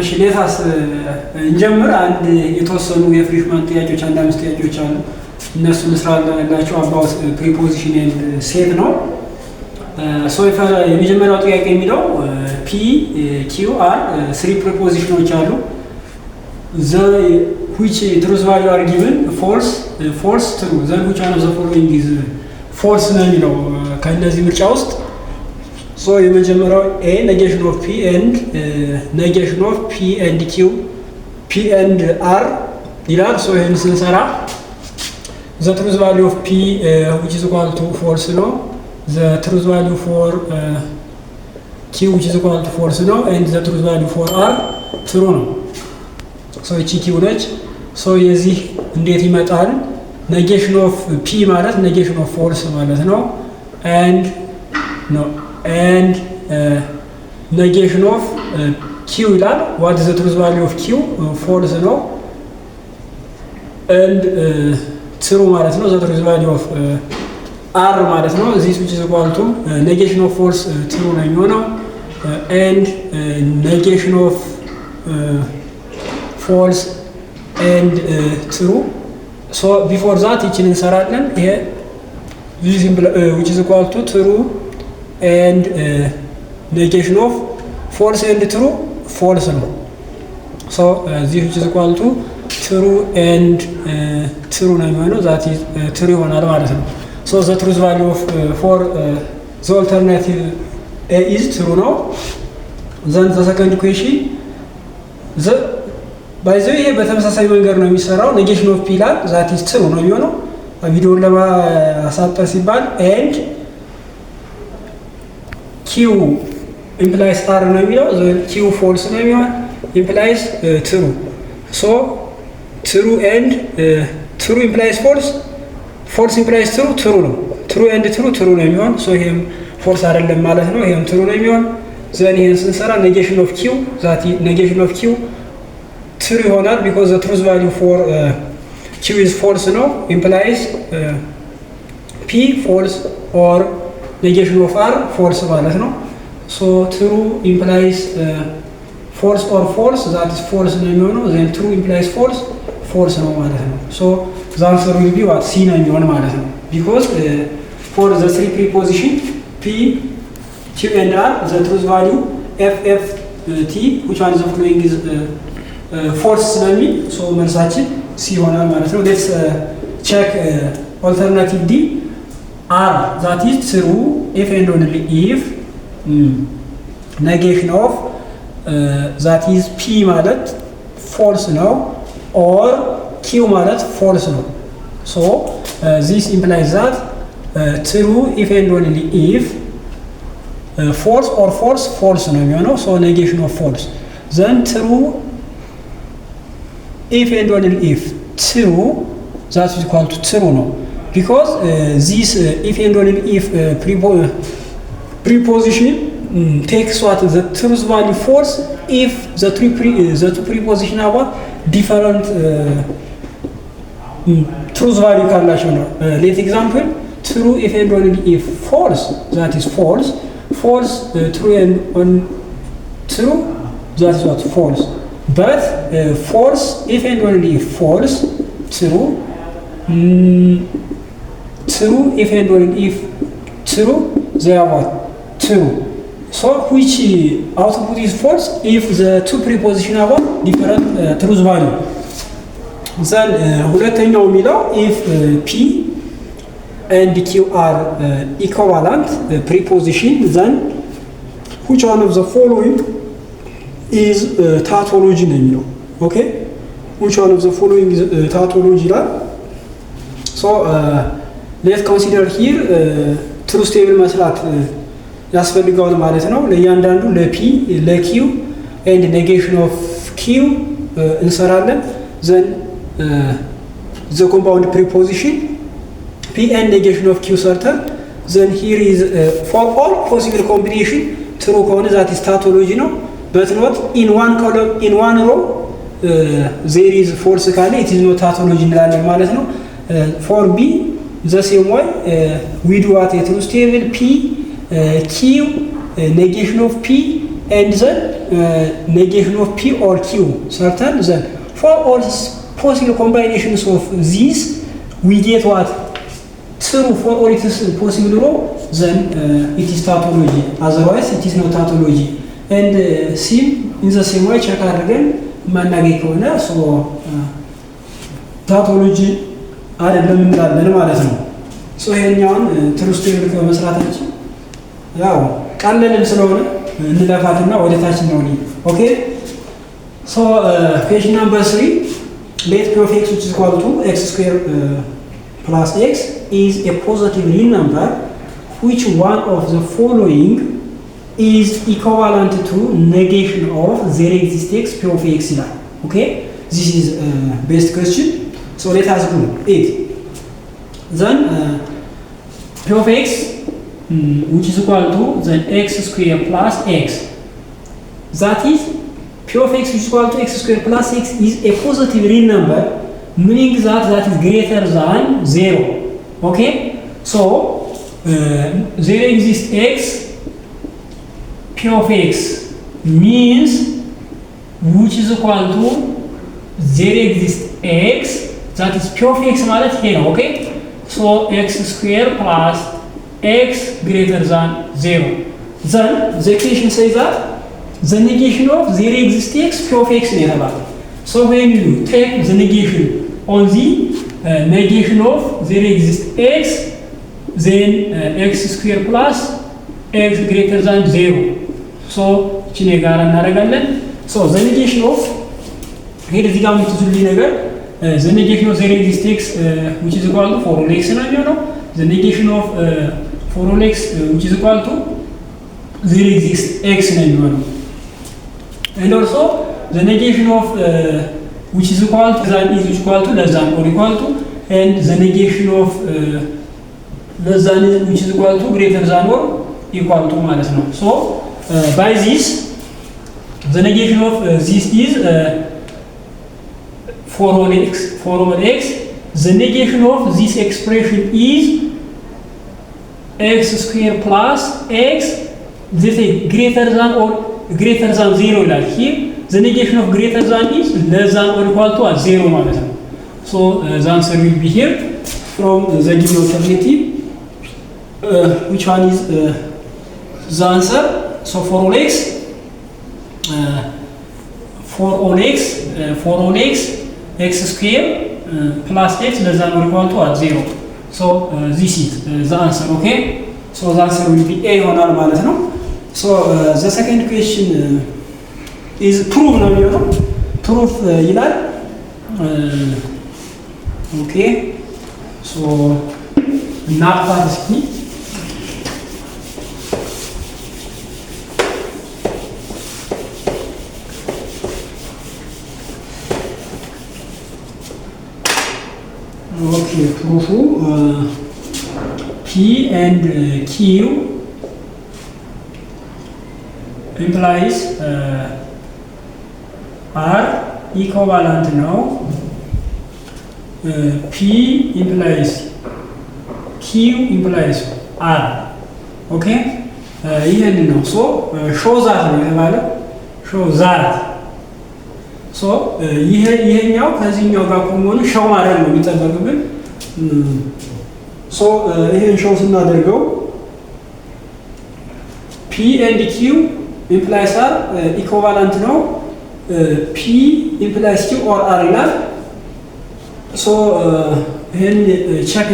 እሺ ሌታስ እንጀምር። አንድ የተወሰኑ የፍሬሽማን ጥያቄዎች አንድ አምስት ጥያቄዎች አሉ። እነሱን እንስራላችሁ አባውት ፕሪፖዚሽን ኤንድ ሴት ነው። ሶ የመጀመሪያው ጥያቄ የሚለው ፒ ኪው አር ስሪ ፕሪፖዚሽኖች አሉ። ዘ which truth value are given false false true then which one of the following is false ነው የሚለው ከነዚህ ምርጫ ውስጥ ሶ የመጀመሪያው ኤ negation of p and negation of p and q p and r ይላል። ሶ ይሄን ስንሰራ the truth value of p which is equal to false ነው። the truth value for q which is equal to false ነው and the truth value for r true ነው። ሶ እቺ q ነች። ሶ የዚህ እንዴት ይመጣል? negation of p ማለት negation of false ማለት ነው and no and negation of q ይላል። what is the truth value of q false ነው and true ማለት ነው። the truth value of r ማለት ነው this which is equal to negation of false true ነው የሚሆነው and negation of false and true. so before that ይችን እንሰራለን። ይሄ which is equal to true and negation of false and true false ነው። so this which is equal to true and true ነው የሚሆነው that is true ይሆናል ማለት ነው። so the truth value of for the alternative A is true ነው። then the second question the ባይዘው ይሄ በተመሳሳይ መንገድ ነው የሚሰራው። negation of p ይላል that is true ነው የሚሆነው ቪዲዮውን ለማሳጠር ሲባል and q implies r ነው የሚለው q false ነው የሚሆን implies true. so true and true implies false false implies true true ነው true and true ነው የሚሆን so ይሄም false አይደለም ማለት ነው ይሄም true ነው የሚሆን then ይሄን ስንሰራ negation of q that negation of q true ይሆናል because the truth value for q is false ነው implies p false or negation of r false ማለት ነው so true implies false or false that is false ነው የሚሆነው then true implies false false ነው ማለት ነው so the answer will be what c ነው የሚሆነው ማለት ነው because for the three preposition p q and r the truth value f f t which one is the following is false ስለሚል so መልሳችን c ይሆናል ማለት ነው። let's check alternative d r that is true if and only if negation of that is p ማለት false ነው or q ማለት false ነው so this implies that true if and only if false or false false ነው የሚሆነው so negation of false then true if and only if true that is equal to true no because this if and only if preposition takes what the truth value false if the two preposition have different truth value ካላቸው ነው let example true if and only if false that is false false true and true that is what false but false if and only if false true true if and only if true they are what true so which output is false if the two preposition have different truth value then ሁለተኛው የሚለው if p and q are equivalent preposition then which one of the following is tautology ነው የሚለው okay which one of the following is tautology ይላል so let's consider here truth table መስራት ያስፈልጋል ማለት ነው ለእያንዳንዱ ለp ለq and negation of q እንሰራለን then the compound preposition p and negation of q ሰርተን then here is for all possible combination true ከሆነ that is tautology ነው but not in one column in one row there is false ካለ it is not tautology እንላለን ማለት ነው for b the same way we do at a truth table p q negation of p and then negation of P or Q certain, then for all possible combinations of these we get what? True for all it is possible row, then it is tautology, otherwise it is not tautology. And sim in the same way check again ማናገኝ ከሆነ ሶ ታውቶሎጂ አይደለም እንዳለን ማለት ነው። ሶ ይሄኛውን ትሩስት ኤንድ መስራታችን ያው ቀለልም ስለሆነ እንለፋትና ወደ ታች ነው ልይ ኦኬ ሶ ፔጅ ነምበር 3 let p of x which is equal to x square plus x is a positive real number which one of the following is equivalent to negation of there exists x p of x ይላል okay this is best question so let us do it then p of x which is equal to then x square plus x that is p of x which is equal to x square plus x is a positive real number meaning that is greater than 0 okay so there exists x p of x means which is equal to there exists x that is p of x ማለት ይሄ ነው okay so x square plus x greater than 0 then the equation says that the negation of there exists x p of x ነው የተባለው so when you take the negation on the negation of there exists x then x square plus x greater than 0 so እቺን ጋር እናደርጋለን so the negation of here እዚህ ጋር የምትዙልኝ ነገር the negation of there exists x which is equal to 4x ነው የሚሆነው the negation of 4x which is equal to there exists x ነው የሚሆነው and also the negation of which is equal to than is equal to less than or equal to and the negation of less than which is equal to greater than or equal to ማለት ነው so by this the negation of this is for all x the negation of this expression is x square plus x this is greater than or greater than 0 ይላል here the negation of greater than is less than or equal to 0 ማለት ነው so the answer will be here from the given alternative which one is the answer so for all x x square plus x less than or equal to 0 so this is the answer okay so the answer will be a ይሆናል ማለት ነው so the second question is prove ነው የሚሆነው proof ይላል okay so እናጥፋት እስኪ okay proof P and Q implies are equivalent now P implies Q implies R okay ይሄንን ነው so show that ነው የተባለው show that so ይሄኛው ከዚህኛው ጋር ቆሞኑ ሾው ማድረግ ነው የሚጠበቅብን so ይሄን ሾው ስናደርገው P and Q implies are equivalent ነው P implies Q or R ይላል so ይሄን ቼክ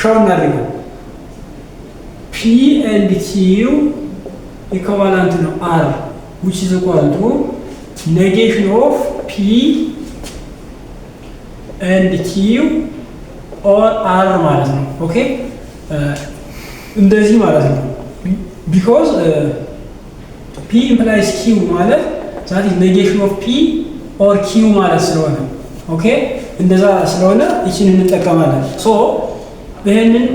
ሾው እናደርገው P and Q equivalent ነው R which is equal to negation of P and Q or R ማለት ነው okay እንደዚህ ማለት ነው because P implies Q ማለት that is negation of P or Q ማለት ስለሆነ okay እንደዛ ስለሆነ እቺን እንጠቀማለን so ይሄንን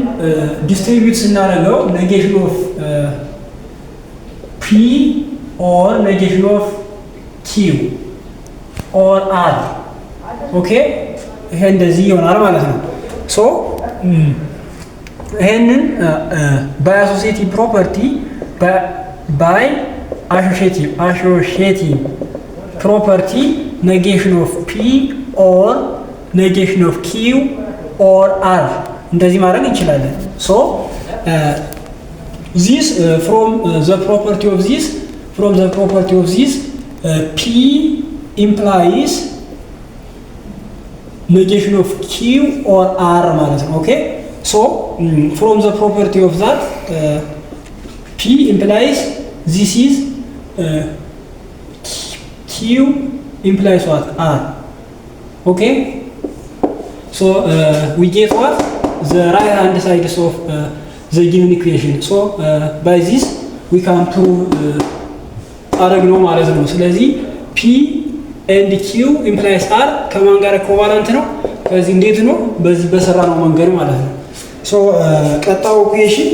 distribute ስናደርገው negation of P or negation of Q or R okay ይሄ እንደዚህ ይሆናል ማለት ነው so ይሄንን by associative property by associative property negation of P or negation of Q or R እንደዚህ ማድረግ እንችላለን። so this from the property of this P implies negation of Q or R ማለት ነው። okay so from the property of that P implies this is Q implies what? R. Okay so we get what? The right hand side of the given equation. so by this we can prove አረግ ነው ማለት ነው። ስለዚህ P and Q implies R ከማን ጋር ኮቫለንት ነው? ከዚህ እንዴት ነው? በዚህ በሰራ ነው መንገድ ማለት ነው። so ቀጣው ኢኩዌሽን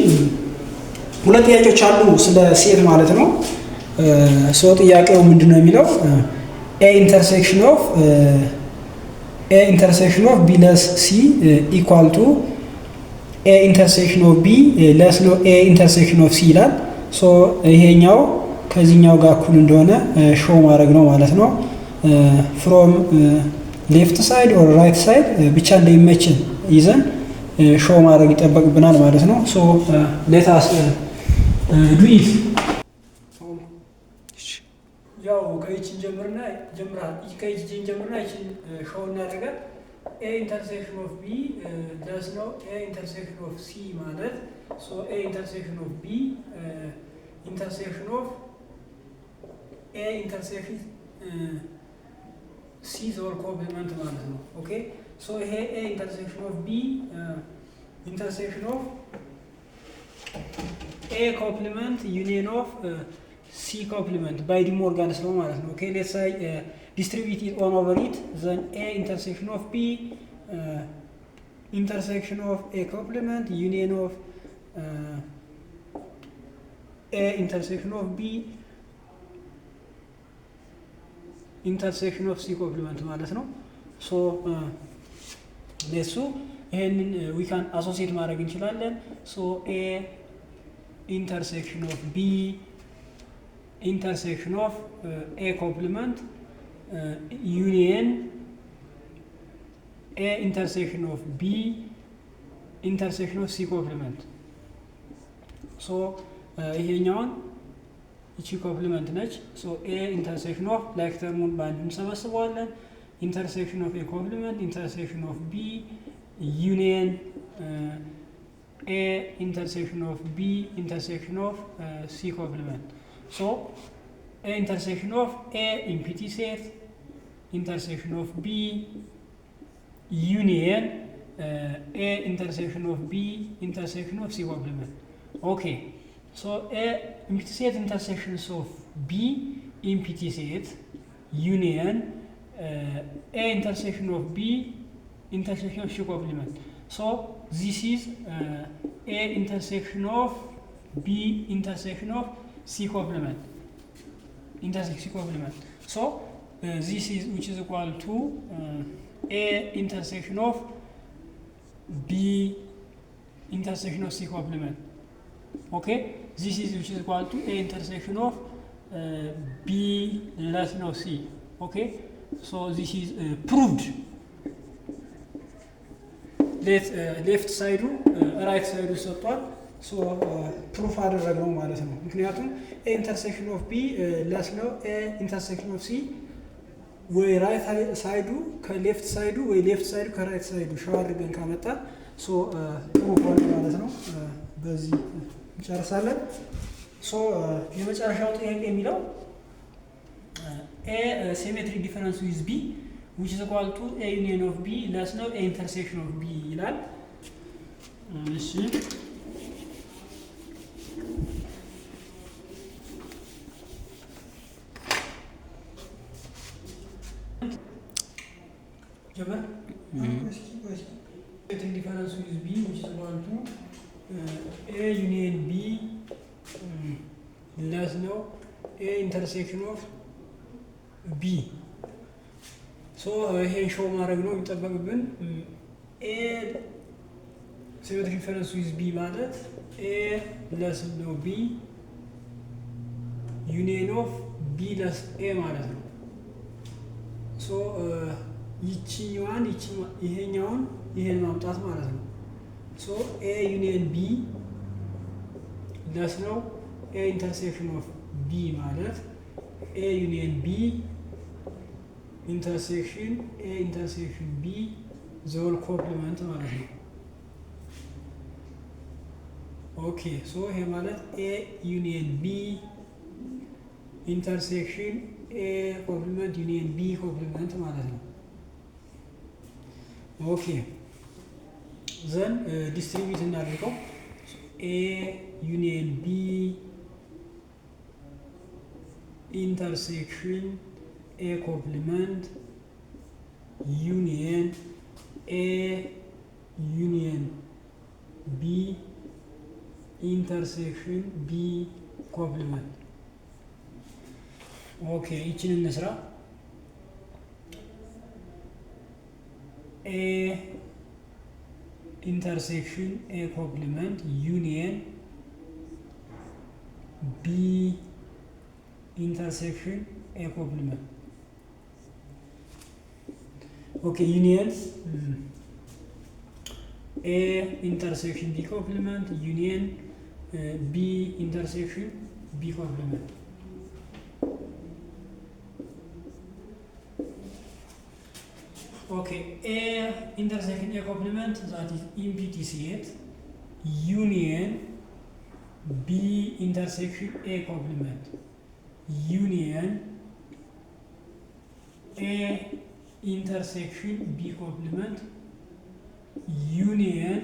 ሁለት ጥያቄዎች አሉ ስለ ሴት ማለት ነው። so ጥያቄው ምንድነው የሚለው A intersection of B less C equal to A intersection of B less ነው A intersection of C ይላል። so ይሄኛው ከዚህኛው ጋር እኩል እንደሆነ ሾው ማድረግ ነው ማለት ነው። from left side or right side ብቻ እንደሚመችን ይዘን ሾው ማድረግ ይጠበቅብናል ማለት ነው። so let us do it ያው ከይችን ጀምርና ይችን ሾው እናደርጋለን። A intersection of B does ነው A intersection of C ማለት so A intersection of B intersection of A intersection C is all complement ማለት ነው። okay so ይሄ A intersection of B intersection of A complement union of C complement by De Morgan's law ማለት ነው። okay let's say distribute it on over it then A intersection of B intersection of A complement union of A intersection of B intersection of C complement ማለት ነው። so ለሱ ይሄንን we can associate ማድረግ እንችላለን። so A intersection of B intersection of A complement union A intersection of B intersection of C complement so ይሄኛውን እቺ ኮምፕሊመንት ነች። so A intersection of like ተርሙን ባንድ እንሰበስበዋለን intersection of A complement intersection of B union A intersection of B intersection of C complement so A intersection of A empty set intersection of B union A intersection of B intersection of C complement okay so A empty set intersections of B empty set union A intersection of B intersection of C complement so this is A intersection of B intersection of C complement intersection C complement so this is which is equal to A intersection of B intersection of C complement okay this is which is equal to A intersection of B less no C okay so this is proved left side right side ሰጥቷል so proof አደረግነው ማለት ነው። ምክንያቱም A intersection of B less ነው A intersection of C ወይ ራይት ሳይዱ ከሌፍት ሳይዱ ወይ ሌፍት ሳይዱ ከራይት ሳይዱ ሻው አድርገን ካመጣ ሶ proof ሆነ ማለት ነው። በዚህ እንጨርሳለን። ሶ የመጨረሻው ጥያቄ የሚለው A symmetric difference with B which is equal to A union of B less ነው A intersection of B ይላል። እሺ ጀመር symmetric difference with B which is equal to A union B less ነው A intersection of B so ይሄን ሾው ማድረግ ነው የሚጠበቅብን A symmetric difference with B ማለት A less ነው B ዩኒየን ኦፍ ቢ ለስ ኤ ማለት ነው። ሶ ይችኛዋን ይሄኛውን ይሄን ማምጣት ማለት ነው። ሶ ኤ ዩኒየን ቢ ለስ ነው። ኤ ኢንተርሴክሽን ኦፍ ቢ ማለት ኤ ዩኒየን ቢ ኢንተርሴክሽን ኤ ኢንተርሴክሽን ቢ ዘወል ኮምፕሊመንት ማለት ነው። ኦኬ ሶ ይሄ ማለት ኤ ዩኒየን ቢ ኢንተርሴክሽን ኤ ኮምፕሊመንት ዩኒየን ቢ ኮምፕሊመንት ማለት ነው። ኦኬ ዘን ዲስትሪቢዩት እናድርገው። ኤ ዩኒየን ቢ ኢንተርሴክሽን ኤ ኮምፕሊመንት ዩኒየን ኤ ዩኒየን ቢ ኢንተርሴክሽን ቢ ኮምፕሊመንት። ኦኬ ይችን እንስራ። ኤ ኢንተርሴክሽን ኤ ኮምፕሊመንት ዩኒየን ቢ ኢንተርሴክሽን ኤ ኮምፕሊመንት። ኦኬ ዩኒየን ኤ ኢንተርሴክሽን ቢ ኮምፕሊመንት ዩኒየን ቢ ኢንተርሴክሽን ቢ ኮምፕሊመንት። ኦኬ ኤ ኢንተርሴክሽን ኤ ኮምፕሊመንት ዛት ኢዝ ኢምፒቲ ሴት ዩኒየን ቢ ኢንተርሴክሽን ኤ ኮምፕሊመንት ዩኒየን ኤ ኢንተርሴክሽን ቢ ኮምፕሊመንት ዩኒየን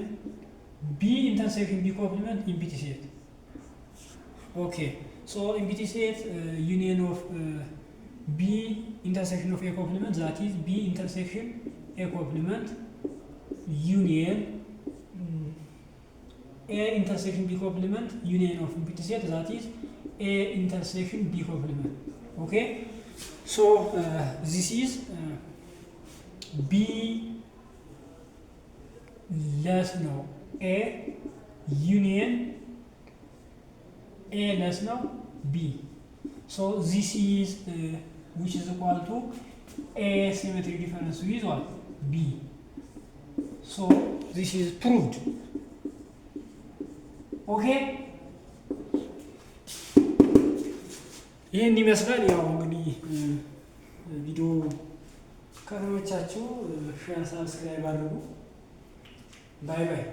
ቢ ኢንተርሴክሽን ቢ ኮምፕሊመንት ኢምፒቲ ሴት። ኦኬ ሶ ኢምፒቲ ሴት ዩኒየን ኦፍ ቢ ኢንተርሴክሽን ኦፍ ኤ ኮምፕሊመንት ዛት ኢዝ ቢ ኢንተርሴክሽን ኤ ኮምፕሊመንት ዩኒየን ኤ ኢንተርሴክሽን ቢ ኮምፕሊመንት ዩኒየን ኦፍ ኢምፒቲ ሴት ዛት ኢዝ ኤ ኢንተርሴክሽን ቢ ኮምፕሊመንት። ኦኬ ሶ ዚስ ኢዝ ቢ ለስ ነው ኤ ዩኒየን ኤ ለስ ነው ቢ። ሶ ዚስ ኢዝ which is equal to A symmetry difference with what? B. So this is proved. Okay? ይህን ይመስላል። ያው እንግዲህ ቪዲዮ ከተመቻችሁ ሼር፣ ሰብስክራይብ አድርጉ። ባይ ባይ።